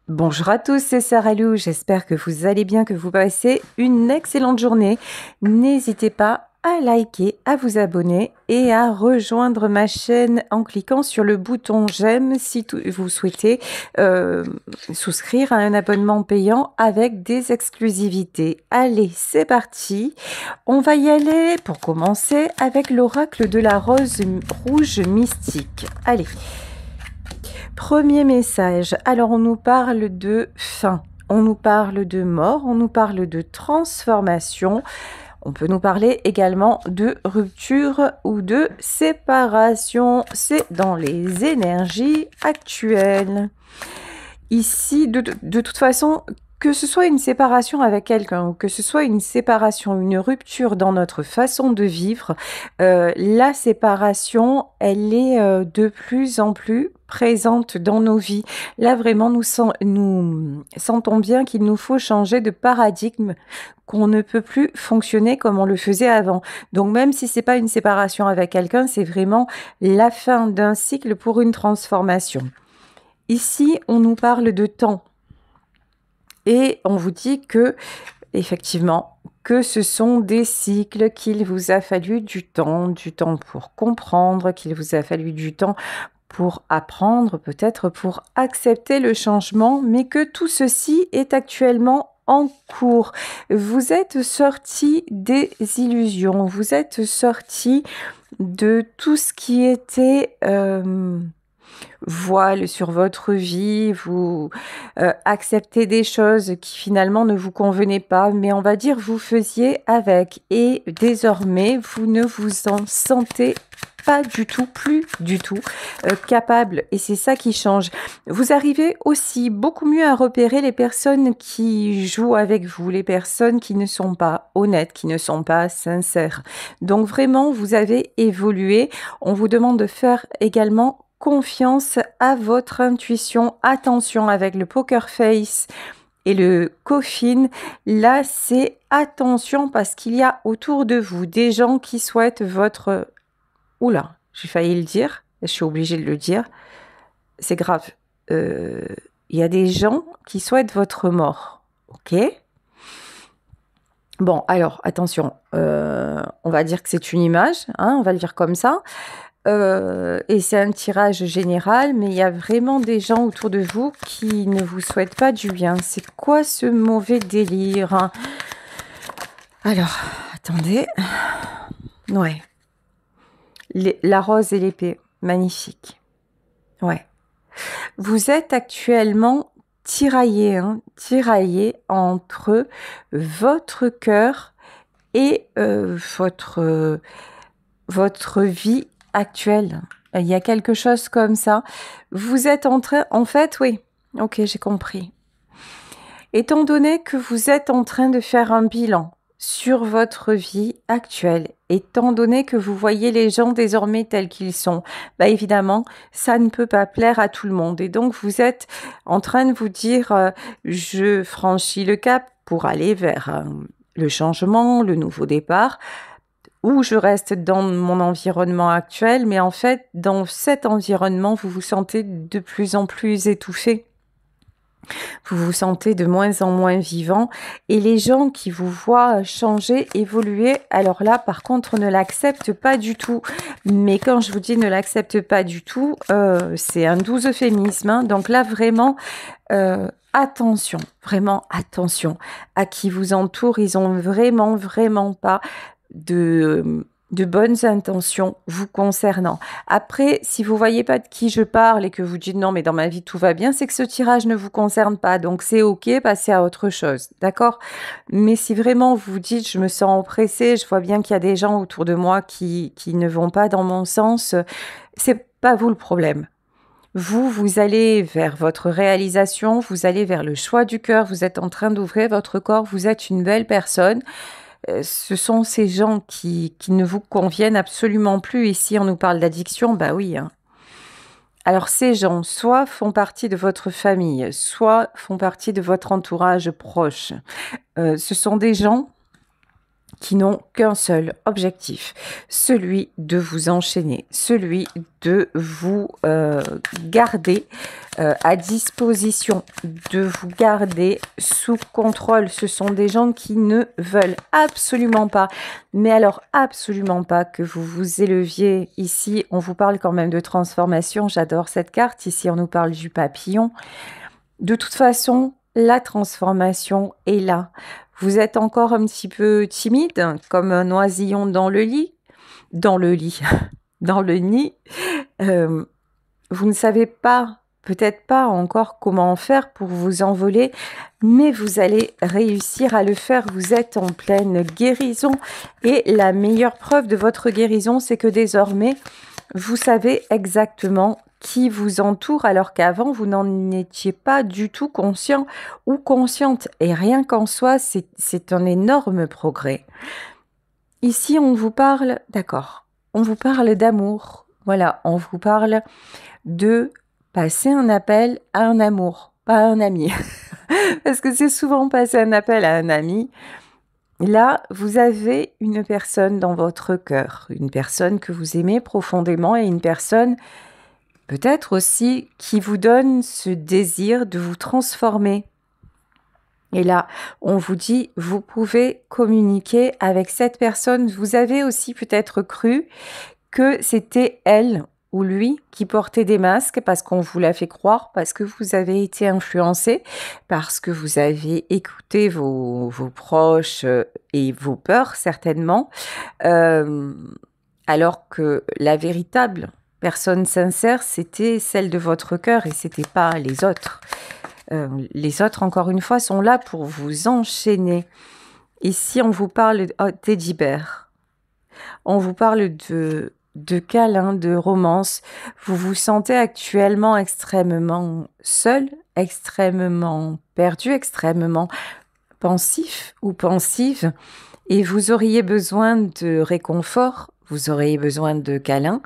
Bonjour à tous, c'est Sarah Lou. J'espère que vous allez bien, que vous passez une excellente journée. N'hésitez pas à liker, à vous abonner et à rejoindre ma chaîne en cliquant sur le bouton j'aime si vous souhaitez souscrire à un abonnement payant avec des exclusivités. Allez, c'est parti. On va y aller pour commencer avec l'oracle de la rose rouge mystique. Allez. Premier message. Alors, on nous parle de fin, on nous parle de mort, on nous parle de transformation. On peut nous parler également de rupture ou de séparation. C'est dans les énergies actuelles. Ici, de toute façon, que ce soit une séparation avec quelqu'un ou que ce soit une séparation, une rupture dans notre façon de vivre, la séparation, elle est de plus en plus présente dans nos vies. Là, vraiment, nous sentons bien qu'il nous faut changer de paradigme, qu'on ne peut plus fonctionner comme on le faisait avant. Donc, même si c'est pas une séparation avec quelqu'un, c'est vraiment la fin d'un cycle pour une transformation. Ici, on nous parle de temps. Et on vous dit que, effectivement, que ce sont des cycles, qu'il vous a fallu du temps pour comprendre, qu'il vous a fallu du temps pour apprendre, peut-être pour accepter le changement, mais que tout ceci est actuellement en cours. Vous êtes sorti des illusions, vous êtes sorti de tout ce qui était voile sur votre vie, vous acceptez des choses qui finalement ne vous convenaient pas, mais on va dire vous faisiez avec et désormais vous ne vous en sentez pas du tout, plus du tout capable et c'est ça qui change. Vous arrivez aussi beaucoup mieux à repérer les personnes qui jouent avec vous, les personnes qui ne sont pas honnêtes, qui ne sont pas sincères. Donc vraiment, vous avez évolué. On vous demande de faire également confiance à votre intuition. Attention avec le poker face et le coffin. Là, c'est attention parce qu'il y a autour de vous des gens qui souhaitent votre... Oula, j'ai failli le dire. Je suis obligée de le dire. C'est grave. Il y a des gens qui souhaitent votre mort. Ok ? Bon, alors, attention. On va dire que c'est une image. Hein, on va le dire comme ça. Et c'est un tirage général, mais il y a vraiment des gens autour de vous qui ne vous souhaitent pas du bien. C'est quoi ce mauvais délire, hein? Alors, attendez. Ouais. La rose et l'épée, magnifique. Ouais. Vous êtes actuellement tiraillé, hein, tiraillé entre votre cœur et votre vie actuelle. Il y a quelque chose comme ça. Vous êtes en train... En fait, oui. Ok, j'ai compris. Étant donné que vous êtes en train de faire un bilan sur votre vie actuelle, étant donné que vous voyez les gens désormais tels qu'ils sont, bah évidemment, ça ne peut pas plaire à tout le monde. Et donc, vous êtes en train de vous dire, je franchis le cap pour aller vers le changement, le nouveau départ, ou je reste dans mon environnement actuel, mais en fait, dans cet environnement, vous vous sentez de plus en plus étouffé. Vous vous sentez de moins en moins vivant et les gens qui vous voient changer, évoluer, alors là, par contre, ne l'acceptent pas du tout. Mais quand je vous dis ne l'acceptent pas du tout, c'est un doux euphémisme, hein. Donc là, vraiment, attention, vraiment attention à qui vous entoure. Ils ont vraiment pas de bonnes intentions vous concernant. Après, si vous voyez pas de qui je parle et que vous dites non, mais dans ma vie tout va bien, c'est que ce tirage ne vous concerne pas. Donc c'est ok, passez à autre chose, d'accord? Mais si vraiment vous dites je me sens oppressée, je vois bien qu'il y a des gens autour de moi qui ne vont pas dans mon sens, c'est pas vous le problème. Vous allez vers votre réalisation, vous allez vers le choix du cœur, vous êtes en train d'ouvrir votre corps, vous êtes une belle personne. Ce sont ces gens qui ne vous conviennent absolument plus. Ici, on nous parle d'addiction, bah oui, hein. Alors, ces gens, soit font partie de votre famille, soit font partie de votre entourage proche. Ce sont des gens qui n'ont qu'un seul objectif, celui de vous enchaîner, celui de vous garder à disposition, de vous garder sous contrôle. Ce sont des gens qui ne veulent absolument pas, mais alors absolument pas que vous vous éleviez. Ici, on vous parle quand même de transformation. J'adore cette carte. Ici, on nous parle du papillon. De toute façon, la transformation est là. Vous êtes encore un petit peu timide, comme un oisillon dans le lit, dans le nid. Vous ne savez pas, peut-être pas encore comment faire pour vous envoler, mais vous allez réussir à le faire. Vous êtes en pleine guérison et la meilleure preuve de votre guérison, c'est que désormais, vous savez exactement qui vous entoure, alors qu'avant, vous n'en étiez pas du tout conscient ou consciente. Et rien qu'en soi, c'est un énorme progrès. Ici, on vous parle, d'accord, on vous parle d'amour. Voilà, on vous parle de passer un appel à un amour, pas à un ami. Parce que c'est souvent passer un appel à un ami. Là, vous avez une personne dans votre cœur, une personne que vous aimez profondément et une personne peut-être aussi qui vous donne ce désir de vous transformer. Et là, on vous dit, vous pouvez communiquer avec cette personne. Vous avez aussi peut-être cru que c'était elle ou lui qui portait des masques parce qu'on vous l'a fait croire, parce que vous avez été influencé, parce que vous avez écouté vos proches et vos peurs certainement, alors que la véritable personne sincère, c'était celle de votre cœur et c'était pas les autres. Les autres, encore une fois, sont là pour vous enchaîner. Ici, on vous parle teddy bear. On vous parle de câlins, de romance. Vous vous sentez actuellement extrêmement seul, extrêmement perdu, extrêmement pensif ou pensive. Et vous auriez besoin de réconfort, vous auriez besoin de câlins.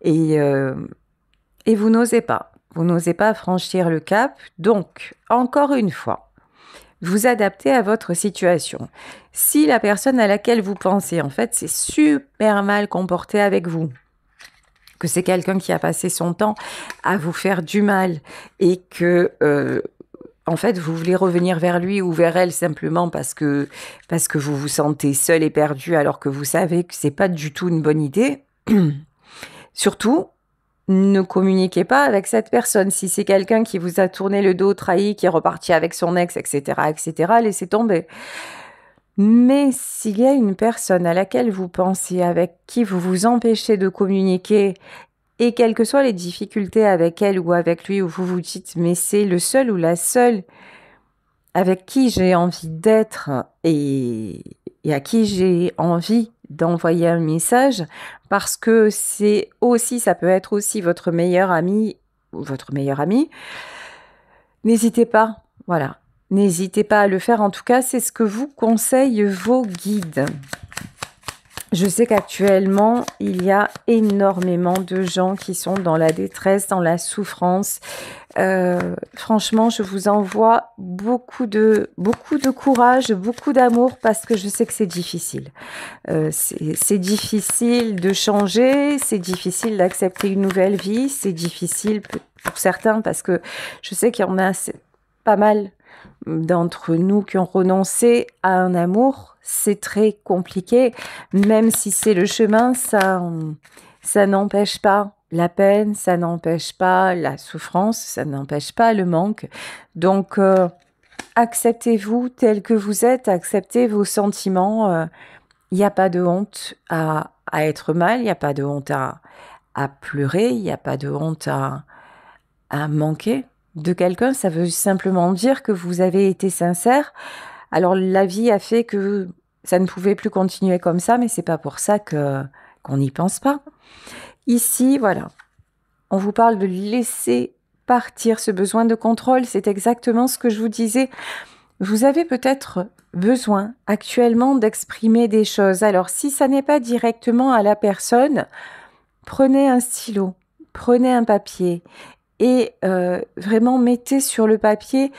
Et vous n'osez pas. Vous n'osez pas franchir le cap. Donc, encore une fois, vous adaptez à votre situation. Si la personne à laquelle vous pensez, en fait, c'est super mal comporté avec vous, que c'est quelqu'un qui a passé son temps à vous faire du mal et que, en fait, vous voulez revenir vers lui ou vers elle simplement parce que vous vous sentez seul et perdu alors que vous savez que c'est pas du tout une bonne idée, surtout, ne communiquez pas avec cette personne. Si c'est quelqu'un qui vous a tourné le dos, trahi, qui est reparti avec son ex, etc., laissez tomber. Mais s'il y a une personne à laquelle vous pensez, avec qui vous vous empêchez de communiquer, et quelles que soient les difficultés avec elle ou avec lui, où vous vous dites, mais c'est le seul ou la seule avec qui j'ai envie d'être et à qui j'ai envie d'envoyer un message, parce que c'est aussi, ça peut être aussi votre meilleur ami ou votre meilleure amie, n'hésitez pas, voilà, n'hésitez pas à le faire. En tout cas, c'est ce que vous conseillent vos guides. Je sais qu'actuellement, il y a énormément de gens qui sont dans la détresse, dans la souffrance. Franchement, je vous envoie beaucoup de courage, beaucoup d'amour, parce que je sais que c'est difficile. C'est difficile de changer, c'est difficile d'accepter une nouvelle vie, c'est difficile pour certains parce que je sais qu'il y en a pas mal d'entre nous qui ont renoncé à un amour. C'est très compliqué, même si c'est le chemin, ça n'empêche pas la peine, ça n'empêche pas la souffrance, ça n'empêche pas le manque. Donc, acceptez-vous tel que vous êtes, acceptez vos sentiments. Il n'y a pas de honte à être mal, il n'y a pas de honte à pleurer, il n'y a pas de honte à manquer de quelqu'un. Ça veut simplement dire que vous avez été sincère. Alors, la vie a fait que ça ne pouvait plus continuer comme ça, mais c'est pas pour ça qu'on n'y pense pas. Ici, voilà, on vous parle de laisser partir ce besoin de contrôle. C'est exactement ce que je vous disais. Vous avez peut-être besoin actuellement d'exprimer des choses. Alors, si ça n'est pas directement à la personne, prenez un stylo, prenez un papier et vraiment mettez sur le papier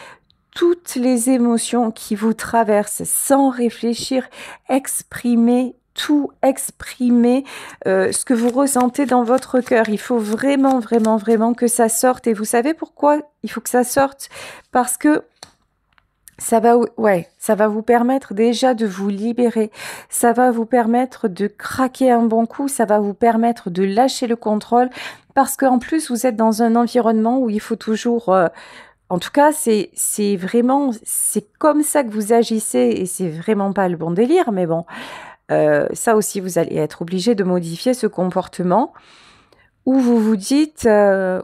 toutes les émotions qui vous traversent sans réfléchir, exprimez tout, exprimez ce que vous ressentez dans votre cœur. Il faut vraiment, vraiment, vraiment que ça sorte. Et vous savez pourquoi il faut que ça sorte? Parce que ça va vous permettre déjà de vous libérer. Ça va vous permettre de craquer un bon coup. Ça va vous permettre de lâcher le contrôle. Parce qu'en plus, vous êtes dans un environnement où il faut toujours... en tout cas, c'est comme ça que vous agissez et c'est vraiment pas le bon délire. Mais bon, ça aussi, vous allez être obligé de modifier ce comportement où vous vous dites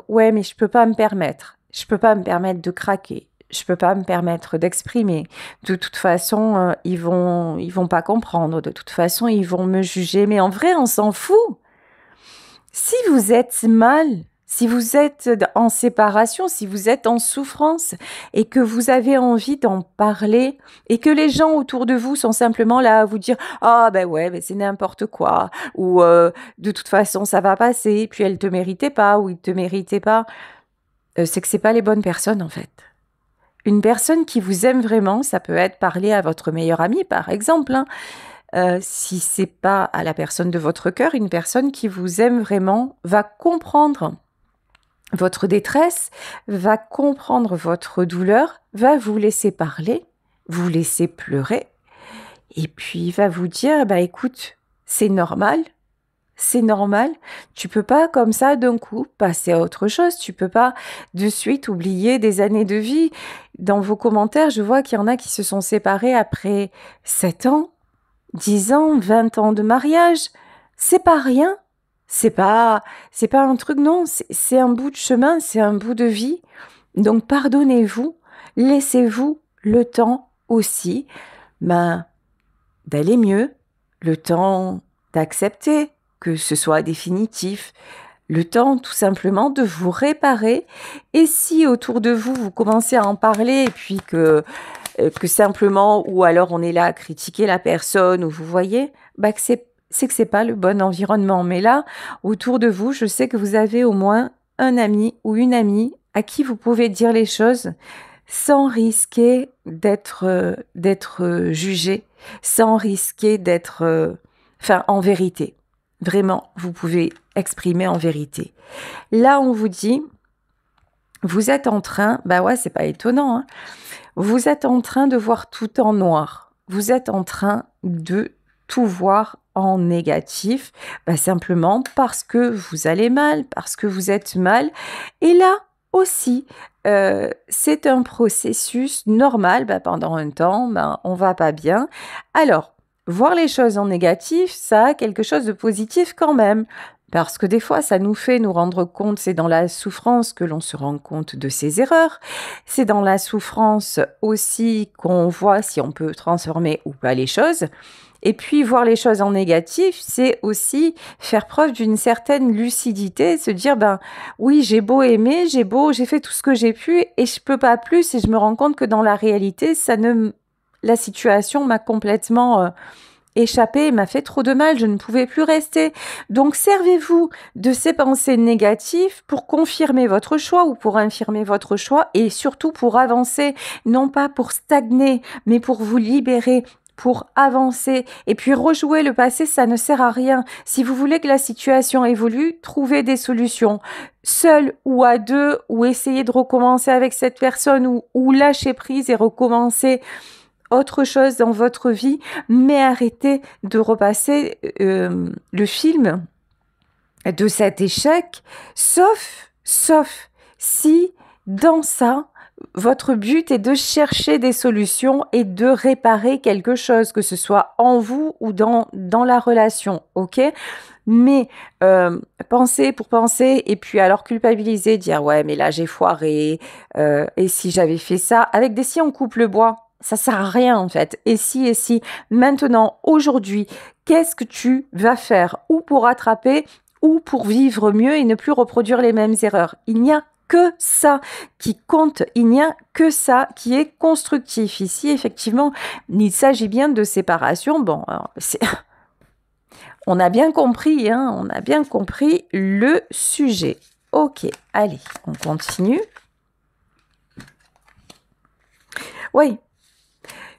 ouais, mais je peux pas me permettre. Je peux pas me permettre de craquer. Je peux pas me permettre d'exprimer. De toute façon, ils vont pas comprendre. De toute façon, ils vont me juger. Mais en vrai, on s'en fout. Si vous êtes mal, si vous êtes en séparation, si vous êtes en souffrance et que vous avez envie d'en parler et que les gens autour de vous sont simplement là à vous dire « Ah ben ouais, ben c'est n'importe quoi » ou de toute façon ça va passer, puis elle te méritait pas ou il te méritait pas », c'est que c'est pas les bonnes personnes en fait. Une personne qui vous aime vraiment, ça peut être parler à votre meilleur ami par exemple, hein. Si c'est pas à la personne de votre cœur, une personne qui vous aime vraiment va comprendre votre détresse, va comprendre votre douleur, va vous laisser parler, vous laisser pleurer, et puis va vous dire, bah écoute, c'est normal, tu peux pas comme ça d'un coup passer à autre chose, tu peux pas de suite oublier des années de vie. Dans vos commentaires, je vois qu'il y en a qui se sont séparés après 7 ans, 10 ans, 20 ans de mariage, c'est pas rien. C'est pas un truc, non, c'est un bout de chemin, c'est un bout de vie. Donc pardonnez-vous, laissez-vous le temps aussi d'aller mieux, le temps d'accepter que ce soit définitif, le temps tout simplement de vous réparer. Et si autour de vous, vous commencez à en parler et puis que simplement, ou alors on est là à critiquer la personne, ou vous voyez, bah que c'est pas le bon environnement. Mais là, autour de vous, je sais que vous avez au moins un ami ou une amie à qui vous pouvez dire les choses sans risquer d'être jugé, sans risquer d'être... en vérité. Vraiment, vous pouvez exprimer en vérité. Là, on vous dit, vous êtes en train... Bah ouais, c'est pas étonnant, hein. Vous êtes en train de voir tout en noir. Vous êtes en train de tout voir en négatif, simplement parce que vous allez mal, parce que vous êtes mal. Et là aussi, c'est un processus normal. Pendant un temps, on va pas bien. Alors, voir les choses en négatif, ça a quelque chose de positif quand même. Parce que des fois, ça nous fait nous rendre compte, c'est dans la souffrance que l'on se rend compte de ses erreurs. C'est dans la souffrance aussi qu'on voit si on peut transformer ou pas les choses. Et puis, voir les choses en négatif, c'est aussi faire preuve d'une certaine lucidité, se dire, oui, j'ai beau aimer, j'ai fait tout ce que j'ai pu et je peux pas plus. Et je me rends compte que dans la réalité, la situation m'a complètement... échappé, m'a fait trop de mal, je ne pouvais plus rester. Donc, servez-vous de ces pensées négatives pour confirmer votre choix ou pour infirmer votre choix et surtout pour avancer, non pas pour stagner, mais pour vous libérer, pour avancer. Et puis, rejouer le passé, ça ne sert à rien. Si vous voulez que la situation évolue, trouvez des solutions. Seul ou à deux, ou essayez de recommencer avec cette personne ou lâcher prise et recommencer autre chose dans votre vie, mais arrêtez de repasser le film de cet échec, sauf si dans ça, votre but est de chercher des solutions et de réparer quelque chose, que ce soit en vous ou dans la relation, ok ? Mais penser pour penser et puis alors culpabiliser, dire ouais mais là j'ai foiré, et si j'avais fait ça, avec des si on coupe le bois, ça sert à rien en fait. Et si, maintenant, aujourd'hui, qu'est-ce que tu vas faire ou pour rattraper ou pour vivre mieux et ne plus reproduire les mêmes erreurs? Il n'y a que ça qui compte, il n'y a que ça qui est constructif. Ici, effectivement, il s'agit bien de séparation. Bon, alors, on a bien compris, hein, on a bien compris le sujet. Ok, allez, on continue. Oui.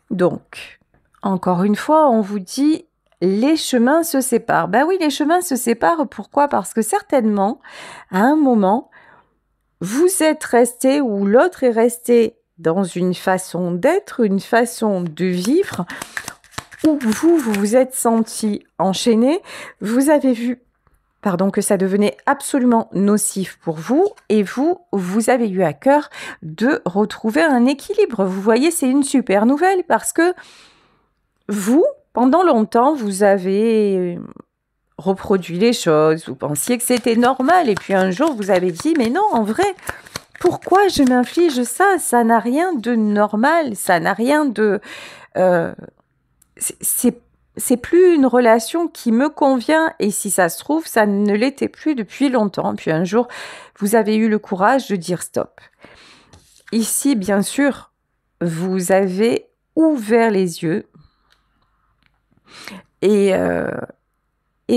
Donc, encore une fois, on vous dit, les chemins se séparent. Ben oui, les chemins se séparent. Pourquoi? Parce que certainement, à un moment, vous êtes resté ou l'autre est resté dans une façon d'être, une façon de vivre, où vous vous êtes senti enchaîné, vous avez vu que ça devenait absolument nocif pour vous et vous avez eu à cœur de retrouver un équilibre. Vous voyez, c'est une super nouvelle parce que vous, pendant longtemps, vous avez reproduit les choses, vous pensiez que c'était normal et puis un jour vous avez dit mais non, en vrai, pourquoi je m'inflige ça? Ça n'a rien de normal, ça n'a rien de... euh, c'est plus une relation qui me convient et si ça se trouve, ça ne l'était plus depuis longtemps. Puis un jour, vous avez eu le courage de dire stop. Ici, bien sûr, vous avez ouvert les yeux et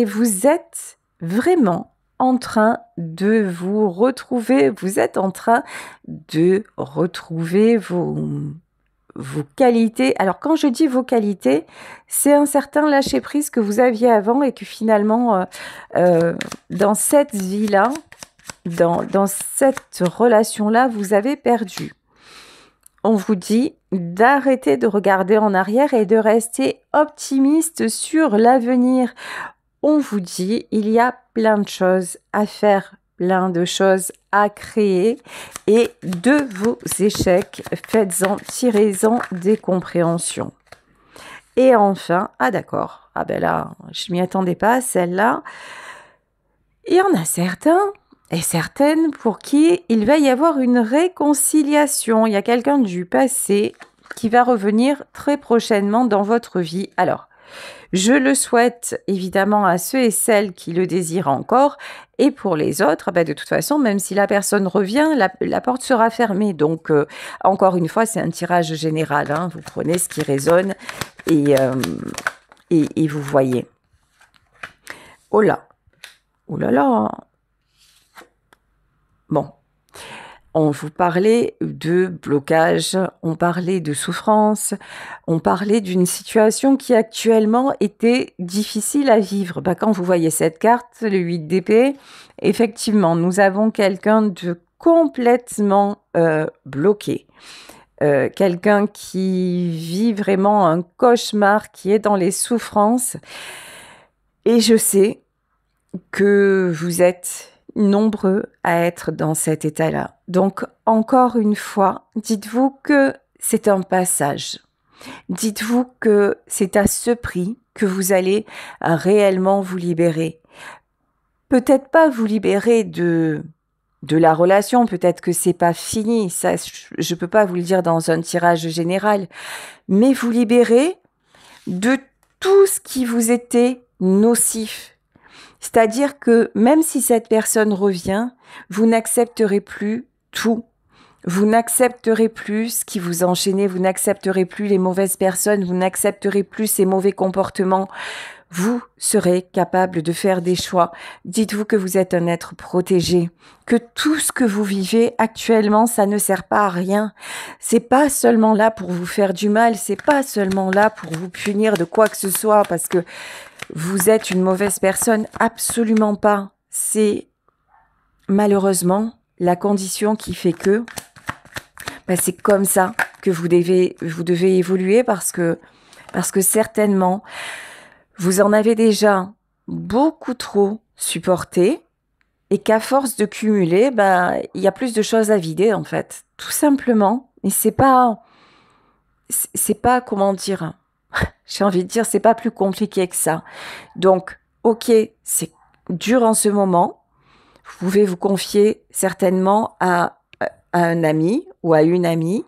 vous êtes vraiment en train de vous retrouver, vous êtes en train de retrouver vos qualités. Alors, quand je dis vos qualités, c'est un certain lâcher-prise que vous aviez avant et que finalement, dans cette vie-là, dans cette relation-là, vous avez perdu. On vous dit d'arrêter de regarder en arrière et de rester optimiste sur l'avenir. On vous dit, il y a plein de choses à faire, plein de choses à créer et de vos échecs, faites-en, tirez-en des compréhensions. Et enfin, ah d'accord, ah ben là, je m'y attendais pas, celle-là, il y en a certains et certaines pour qui il va y avoir une réconciliation. Il y a quelqu'un du passé qui va revenir très prochainement dans votre vie. Alors, je le souhaite évidemment à ceux et celles qui le désirent encore. Et pour les autres, de toute façon, même si la personne revient, la porte sera fermée. Donc, encore une fois, c'est un tirage général. Hein. Vous prenez ce qui résonne et vous voyez. Oh là. Oh là là. Bon. On vous parlait de blocage, on parlait de souffrance, on parlait d'une situation qui actuellement était difficile à vivre. Quand vous voyez cette carte, le 8 d'épée, effectivement, nous avons quelqu'un de complètement bloqué. Quelqu'un qui vit vraiment un cauchemar, qui est dans les souffrances. Et je sais que vous êtes nombreux à être dans cet état-là. Donc, encore une fois, dites-vous que c'est un passage. Dites-vous que c'est à ce prix que vous allez réellement vous libérer. Peut-être pas vous libérer de la relation, peut-être que c'est pas fini, ça, je peux pas vous le dire dans un tirage général, mais vous libérer de tout ce qui vous était nocif. C'est-à-dire que même si cette personne revient, vous n'accepterez plus tout. Vous n'accepterez plus ce qui vous enchaînait, vous n'accepterez plus les mauvaises personnes, vous n'accepterez plus ces mauvais comportements. Vous serez capable de faire des choix. Dites-vous que vous êtes un être protégé, que tout ce que vous vivez actuellement, ça ne sert pas à rien. C'est pas seulement là pour vous faire du mal, c'est pas seulement là pour vous punir de quoi que ce soit parce que vous êtes une mauvaise personne, absolument pas. C'est malheureusement la condition qui fait que c'est comme ça que vous devez évoluer parce que certainement vous en avez déjà beaucoup trop supporté et qu'à force de cumuler, il y a plus de choses à vider en fait, tout simplement. Et c'est pas comment dire. J'ai envie de dire, c'est pas plus compliqué que ça. Donc, ok, c'est dur en ce moment. Vous pouvez vous confier certainement à un ami ou à une amie.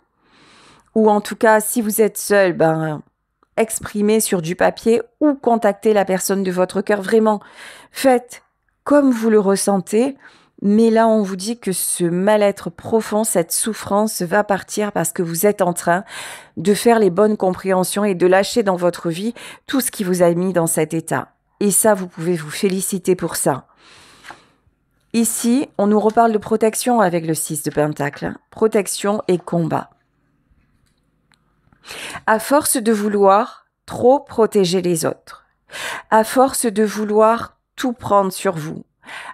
Ou en tout cas, si vous êtes seul, exprimez sur du papier ou contactez la personne de votre cœur. Vraiment, faites comme vous le ressentez. Mais là, on vous dit que ce mal-être profond, cette souffrance va partir parce que vous êtes en train de faire les bonnes compréhensions et de lâcher dans votre vie tout ce qui vous a mis dans cet état. Et ça, vous pouvez vous féliciter pour ça. Ici, on nous reparle de protection avec le 6 de Pentacle. Protection et combat. À force de vouloir trop protéger les autres, à force de vouloir tout prendre sur vous,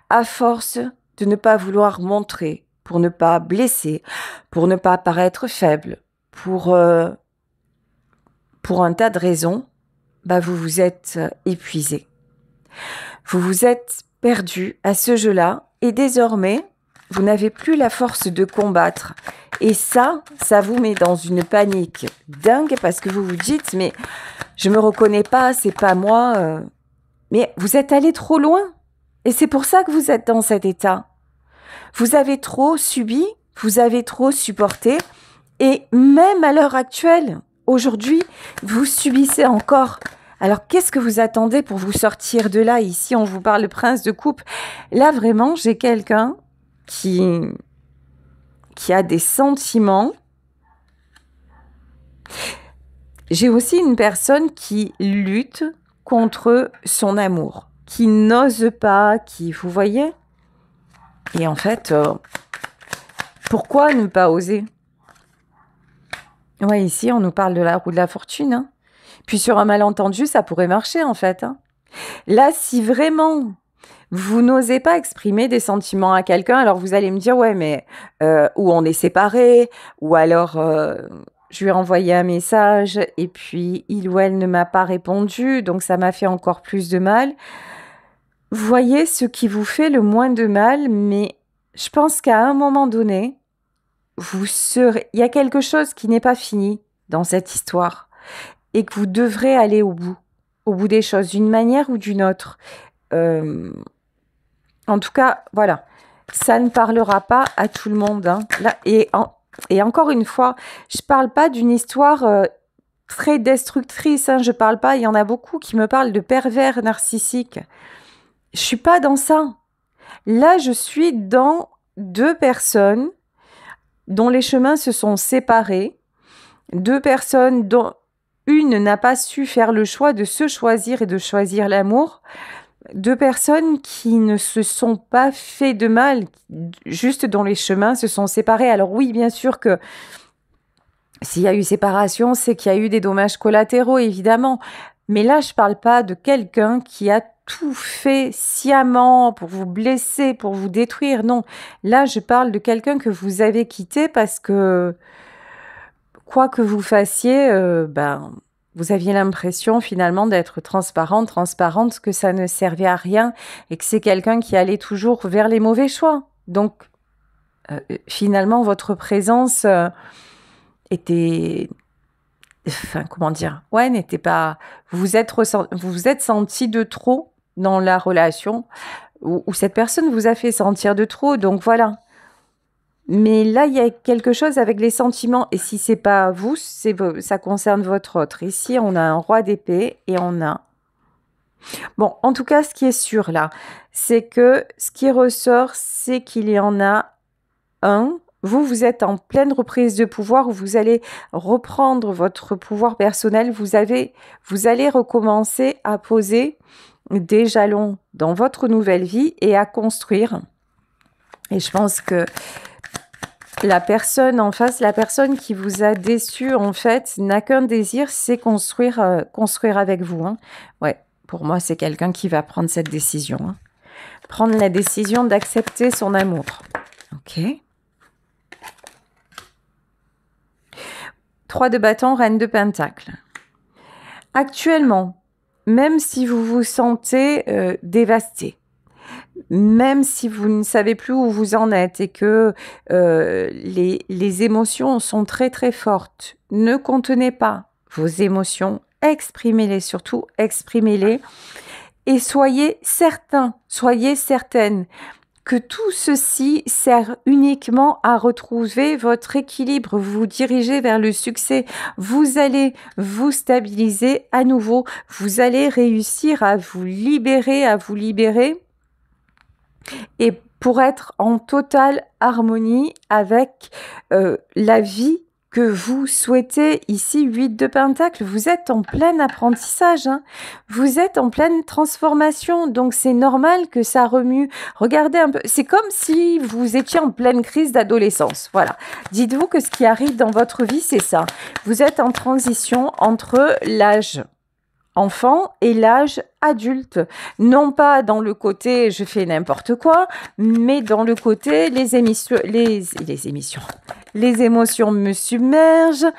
à force de ne pas vouloir montrer, pour ne pas blesser, pour ne pas paraître faible, pour un tas de raisons, vous vous êtes épuisé. Vous vous êtes perdu à ce jeu-là et désormais, vous n'avez plus la force de combattre. Et ça vous met dans une panique dingue parce que vous vous dites « mais je me reconnais pas, c'est pas moi ». Mais vous êtes allé trop loin et c'est pour ça que vous êtes dans cet état. Vous avez trop subi, vous avez trop supporté et même à l'heure actuelle, aujourd'hui, vous subissez encore. Alors, qu'est-ce que vous attendez pour vous sortir de là? Ici, on vous parle de prince de coupe. Là, vraiment, j'ai quelqu'un qui a des sentiments. J'ai aussi une personne qui lutte contre son amour, qui n'ose pas, vous voyez? Et en fait, pourquoi ne pas oser? Ouais, ici, on nous parle de la roue de la fortune, hein. Puis sur un malentendu, ça pourrait marcher, en fait, hein. Là, si vraiment vous n'osez pas exprimer des sentiments à quelqu'un, alors vous allez me dire, ouais, mais ou on est séparés, ou alors je lui ai envoyé un message et puis il ou elle ne m'a pas répondu, donc ça m'a fait encore plus de mal. Voyez ce qui vous fait le moins de mal, mais je pense qu'à un moment donné, il y a quelque chose qui n'est pas fini dans cette histoire et que vous devrez aller au bout des choses, d'une manière ou d'une autre. En tout cas, voilà, ça ne parlera pas à tout le monde, hein. Là, et encore une fois, je ne parle pas d'une histoire très destructrice, hein. Je parle pas, il y en a beaucoup qui me parlent de pervers narcissiques. Je ne suis pas dans ça. Là, je suis dans 2 personnes dont les chemins se sont séparés, 2 personnes dont une n'a pas su faire le choix de se choisir et de choisir l'amour, 2 personnes qui ne se sont pas fait de mal, juste dont les chemins se sont séparés. Alors oui, bien sûr que s'il y a eu séparation, c'est qu'il y a eu des dommages collatéraux, évidemment. Mais là, je ne parle pas de quelqu'un qui a tout fait sciemment pour vous blesser, pour vous détruire. Non, là, je parle de quelqu'un que vous avez quitté parce que, quoi que vous fassiez, vous aviez l'impression finalement d'être transparente, que ça ne servait à rien et que c'est quelqu'un qui allait toujours vers les mauvais choix. Donc, finalement, votre présence était... Enfin, comment dire? Ouais, n'était pas... Vous vous êtes senti de trop dans la relation ou cette personne vous a fait sentir de trop. Donc, voilà. Mais là, il y a quelque chose avec les sentiments. Et si c'est pas vous, ça concerne votre autre. Ici, on a un roi d'épée et on a... Bon, en tout cas, ce qui est sûr là, c'est que ce qui ressort, c'est qu'il y en a un. Vous êtes en pleine reprise de pouvoir où vous allez reprendre votre pouvoir personnel. Vous allez recommencer à poser des jalons dans votre nouvelle vie et à construire. Et je pense que la personne en face, la personne qui vous a déçu, en fait, n'a qu'un désir, c'est construire avec vous, hein. Ouais, pour moi, c'est quelqu'un qui va prendre cette décision, hein. Prendre la décision d'accepter son amour. Ok. 3 de bâton, reine de pentacle. Actuellement, même si vous vous sentez dévasté, même si vous ne savez plus où vous en êtes et que les émotions sont très très fortes, ne contenez pas vos émotions, exprimez-les, surtout exprimez-les et soyez certains, soyez certaines que tout ceci sert uniquement à retrouver votre équilibre, vous dirigez vers le succès, vous allez vous stabiliser à nouveau, vous allez réussir à vous libérer et pour être en totale harmonie avec la vie que vous souhaitez. Ici, 8 de Pentacle, vous êtes en plein apprentissage, hein. Vous êtes en pleine transformation, donc c'est normal que ça remue. Regardez un peu, c'est comme si vous étiez en pleine crise d'adolescence. Voilà, dites-vous que ce qui arrive dans votre vie, c'est ça. Vous êtes en transition entre l'âge enfant et l'âge adulte. Non pas dans le côté je fais n'importe quoi, mais dans le côté les émotions me submergent.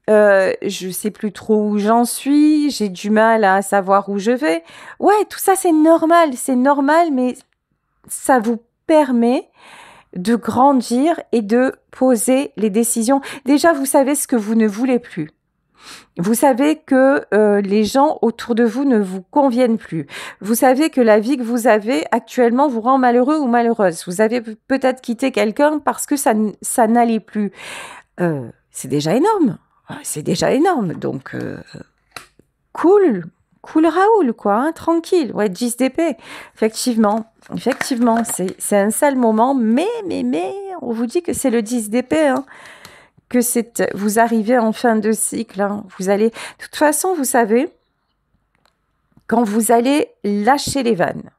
Je sais plus trop où j'en suis, j'ai du mal à savoir où je vais. Ouais, tout ça c'est normal, mais ça vous permet de grandir et de poser les décisions. Déjà, vous savez ce que vous ne voulez plus. Vous savez que les gens autour de vous ne vous conviennent plus. Vous savez que la vie que vous avez actuellement vous rend malheureux ou malheureuse. Vous avez peut-être quitté quelqu'un parce que ça n'allait plus. C'est déjà énorme. C'est déjà énorme. Donc, cool Raoul, quoi, hein, tranquille. Ouais, 10 d'épée. Effectivement, c'est un sale moment, mais, on vous dit que c'est le 10 d'épée, hein. Que vous arrivez en fin de cycle, hein. Vous allez, de toute façon, vous savez, quand vous allez lâcher les vannes,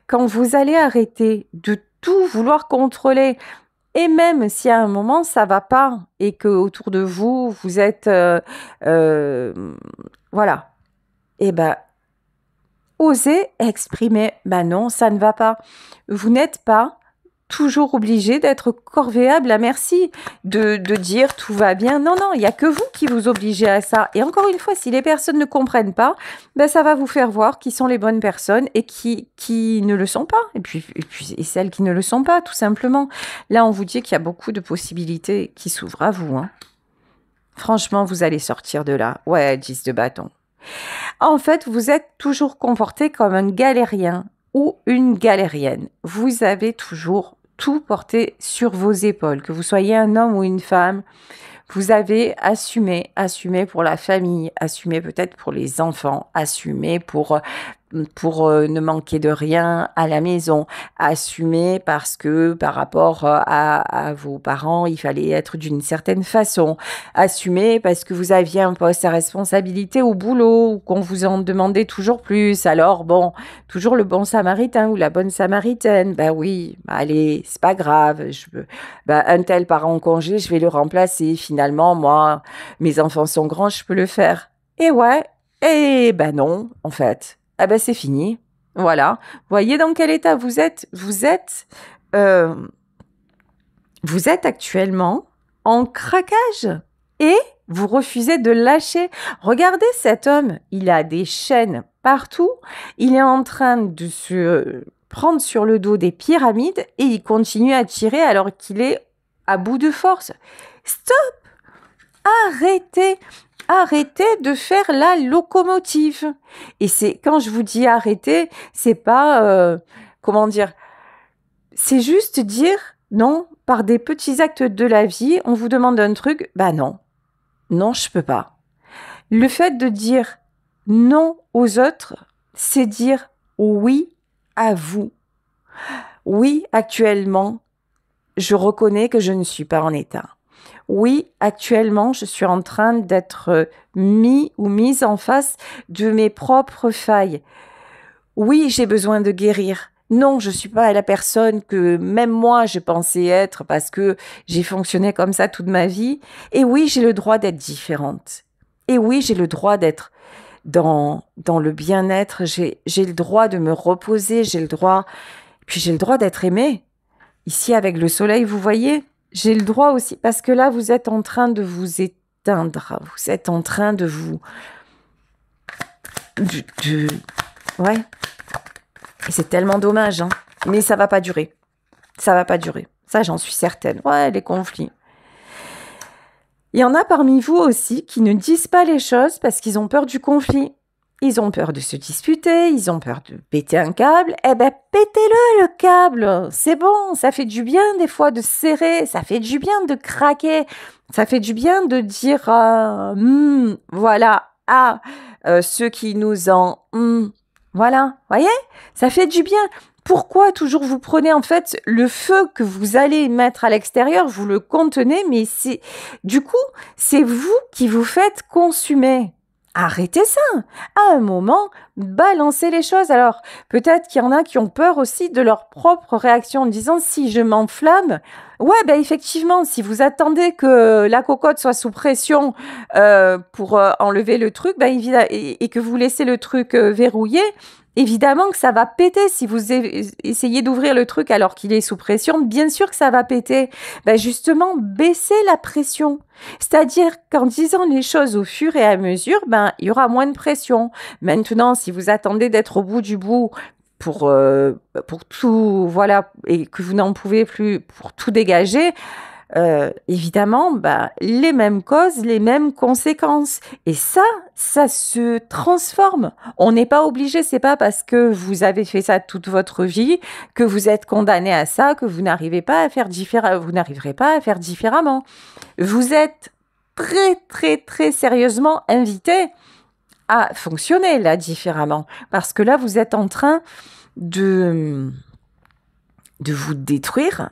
quand vous allez arrêter de tout vouloir contrôler, et même si à un moment ça va pas et que autour de vous vous êtes, voilà, et ben osez exprimer, ben non, ça ne va pas. Vous n'êtes pas toujours obligé d'être corvéable à merci, de dire tout va bien. Non, il n'y a que vous qui vous obligez à ça. Et encore une fois, si les personnes ne comprennent pas, ben ça va vous faire voir qui sont les bonnes personnes et qui ne le sont pas. Et puis celles qui ne le sont pas, tout simplement. Là, on vous dit qu'il y a beaucoup de possibilités qui s'ouvrent à vous, hein. Franchement, vous allez sortir de là. Ouais, 10 de bâton. En fait, vous êtes toujours comporté comme un galérien ou une galérienne. Vous avez toujours tout porté sur vos épaules, que vous soyez un homme ou une femme. Vous avez assumé pour la famille, assumé peut-être pour les enfants, assumé pour ne manquer de rien à la maison, assumer parce que par rapport à vos parents, il fallait être d'une certaine façon, assumer parce que vous aviez un poste à responsabilité au boulot, ou qu'on vous en demandait toujours plus. Alors bon, toujours le bon samaritain ou la bonne samaritaine, ben oui, allez, c'est pas grave, un tel part en congé, je vais le remplacer. Finalement, moi, mes enfants sont grands, je peux le faire. Et ouais, et ben non, en fait. Ah ben c'est fini, voilà. Voyez dans quel état vous êtes. Vous êtes actuellement en craquage et vous refusez de lâcher. Regardez cet homme, il a des chaînes partout. Il est en train de se prendre sur le dos des pyramides et il continue à tirer alors qu'il est à bout de force. Stop! Arrêtez de faire la locomotive. Et c'est quand je vous dis arrêter, c'est pas comment dire, c'est juste dire non par des petits actes de la vie. On vous demande un truc, bah non, je peux pas. Le fait de dire non aux autres, c'est dire oui à vous. Oui, actuellement, je reconnais que je ne suis pas en état. Oui, actuellement, je suis en train d'être mise en face de mes propres failles. Oui, j'ai besoin de guérir. Non, je ne suis pas la personne que même moi je pensais être parce que j'ai fonctionné comme ça toute ma vie. Et oui, j'ai le droit d'être différente. Et oui, j'ai le droit d'être dans le bien-être. J'ai le droit de me reposer. Puis j'ai le droit d'être aimée. Ici, avec le soleil, vous voyez, j'ai le droit aussi, parce que là, vous êtes en train de vous éteindre. Vous êtes en train de vous... Ouais. Et c'est tellement dommage, hein. Mais ça va pas durer. Ça, j'en suis certaine. Ouais, les conflits. Il y en a parmi vous aussi qui ne disent pas les choses parce qu'ils ont peur du conflit. Ils ont peur de se disputer, ils ont peur de péter un câble. Eh ben, pétez-le, le câble. C'est bon, ça fait du bien des fois de serrer, ça fait du bien de craquer, ça fait du bien de dire voilà, ceux qui nous en voilà, voyez, ça fait du bien. Pourquoi toujours vous prenez en fait le feu que vous allez mettre à l'extérieur, vous le contenez, mais du coup, c'est vous qui vous faites consumer. Arrêtez ça. À un moment, balancez les choses. Alors, peut-être qu'il y en a qui ont peur aussi de leur propre réaction en disant si je m'enflamme, ouais, ben effectivement, si vous attendez que la cocotte soit sous pression pour enlever le truc, ben, et que vous laissez le truc verrouillé, évidemment que ça va péter. Si vous essayez d'ouvrir le truc alors qu'il est sous pression, bien sûr que ça va péter. Ben justement, baissez la pression. C'est-à-dire qu'en disant les choses au fur et à mesure, ben, il y aura moins de pression. Maintenant, si vous attendez d'être au bout du bout pour tout, voilà, et que vous n'en pouvez plus pour tout dégager, évidemment, bah, les mêmes causes, les mêmes conséquences. Et ça se transforme. On n'est pas obligé, c'est pas parce que vous avez fait ça toute votre vie que vous êtes condamné à ça, que vous n'arriverez pas à faire différemment. Vous êtes très, très, très sérieusement invité à fonctionner là différemment. Parce que là, vous êtes en train de vous détruire,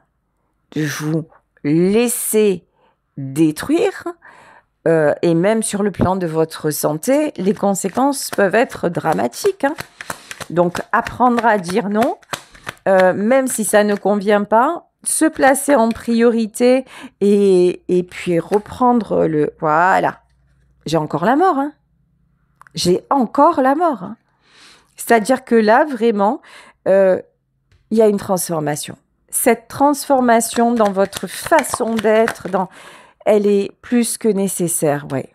de vous laisser détruire, et même sur le plan de votre santé, les conséquences peuvent être dramatiques. Hein. Donc, apprendre à dire non, même si ça ne convient pas, se placer en priorité et puis reprendre le... Voilà, j'ai encore la mort. Hein. J'ai encore la mort. Hein. C'est-à-dire que là, vraiment, il y a une transformation. Cette transformation dans votre façon d'être, elle est plus que nécessaire, ouais.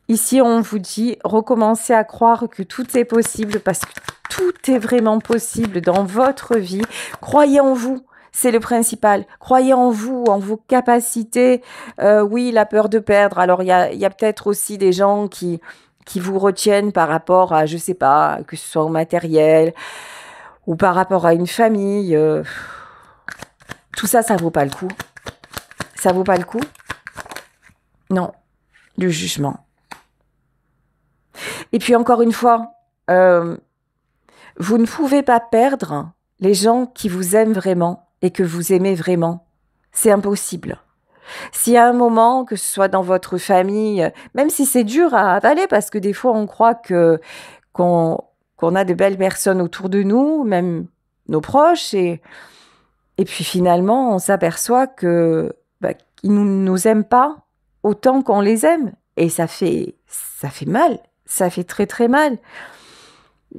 Ici, on vous dit, recommencez à croire que tout est possible parce que tout est vraiment possible dans votre vie. Croyez en vous, c'est le principal. Croyez en vous, en vos capacités. Oui, la peur de perdre. Alors, il y a peut-être aussi des gens qui vous retiennent par rapport à, je sais pas, que ce soit au matériel ou par rapport à une famille. Tout ça, ça vaut pas le coup. Ça vaut pas le coup? Non, le jugement. Et puis encore une fois, vous ne pouvez pas perdre les gens qui vous aiment vraiment et que vous aimez vraiment. C'est impossible. S'il y a un moment, que ce soit dans votre famille, même si c'est dur à avaler, parce que des fois on croit qu'on a de belles personnes autour de nous, même nos proches, et puis finalement on s'aperçoit qu'ils ne nous aiment pas autant qu'on les aime. Et ça fait mal, ça fait très très mal.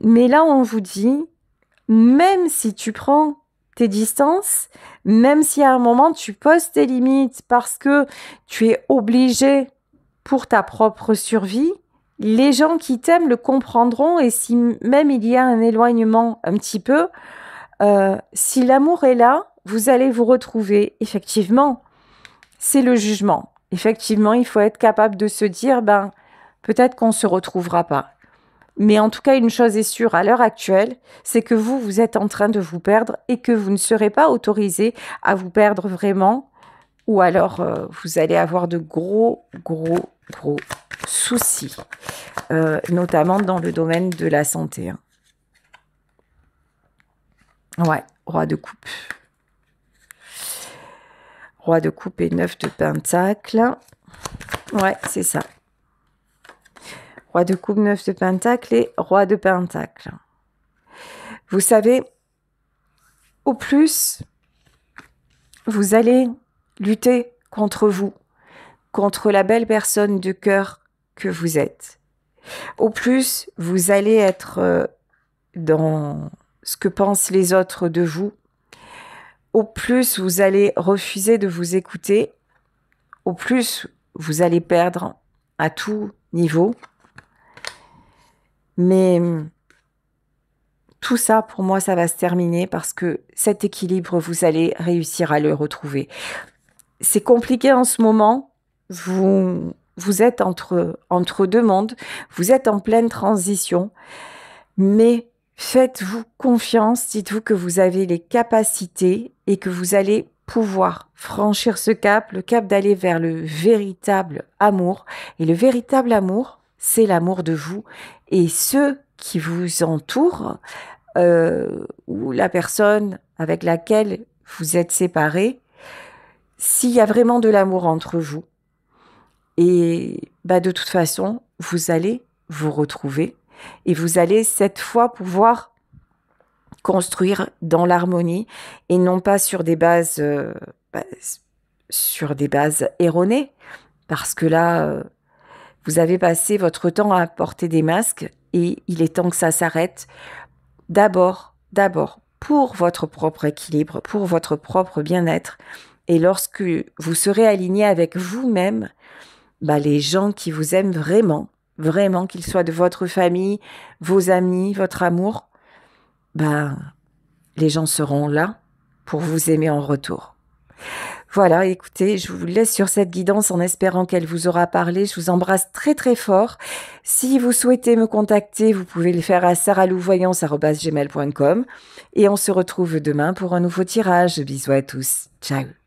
Mais là on vous dit, même si tu prends tes distances, même si à un moment tu poses tes limites parce que tu es obligé pour ta propre survie, les gens qui t'aiment le comprendront et si même il y a un éloignement un petit peu, si l'amour est là, vous allez vous retrouver. Effectivement, c'est le jugement. Effectivement, il faut être capable de se dire, peut-être qu'on ne se retrouvera pas. Mais en tout cas, une chose est sûre, à l'heure actuelle, c'est que vous êtes en train de vous perdre et que vous ne serez pas autorisé à vous perdre vraiment, ou alors vous allez avoir de gros soucis, notamment dans le domaine de la santé. Hein. Ouais, roi de coupe. Roi de coupe et 9 de pentacle. Ouais, c'est ça. Roi de coupe, 9 de pentacle et roi de pentacle. Vous savez, au plus, vous allez lutter contre vous, contre la belle personne de cœur que vous êtes. Au plus, vous allez être dans ce que pensent les autres de vous. Au plus, vous allez refuser de vous écouter. Au plus, vous allez perdre à tout niveau. Mais tout ça, pour moi, ça va se terminer parce que cet équilibre, vous allez réussir à le retrouver. C'est compliqué en ce moment. Vous êtes entre deux mondes. Vous êtes en pleine transition. Mais faites-vous confiance. Dites-vous que vous avez les capacités et que vous allez pouvoir franchir ce cap, le cap d'aller vers le véritable amour. Et le véritable amour, c'est l'amour de vous. Et ceux qui vous entourent, ou la personne avec laquelle vous êtes séparés, s'il y a vraiment de l'amour entre vous, et de toute façon, vous allez vous retrouver et vous allez cette fois pouvoir construire dans l'harmonie et non pas sur des bases, erronées, parce que là, vous avez passé votre temps à porter des masques et il est temps que ça s'arrête. D'abord, pour votre propre équilibre, pour votre propre bien-être. Et lorsque vous serez aligné avec vous-même, les gens qui vous aiment vraiment, vraiment, qu'ils soient de votre famille, vos amis, votre amour, les gens seront là pour vous aimer en retour. Voilà, écoutez, je vous laisse sur cette guidance en espérant qu'elle vous aura parlé. Je vous embrasse très très fort. Si vous souhaitez me contacter, vous pouvez le faire à saralouvoyance@gmail.com et on se retrouve demain pour un nouveau tirage. Bisous à tous. Ciao.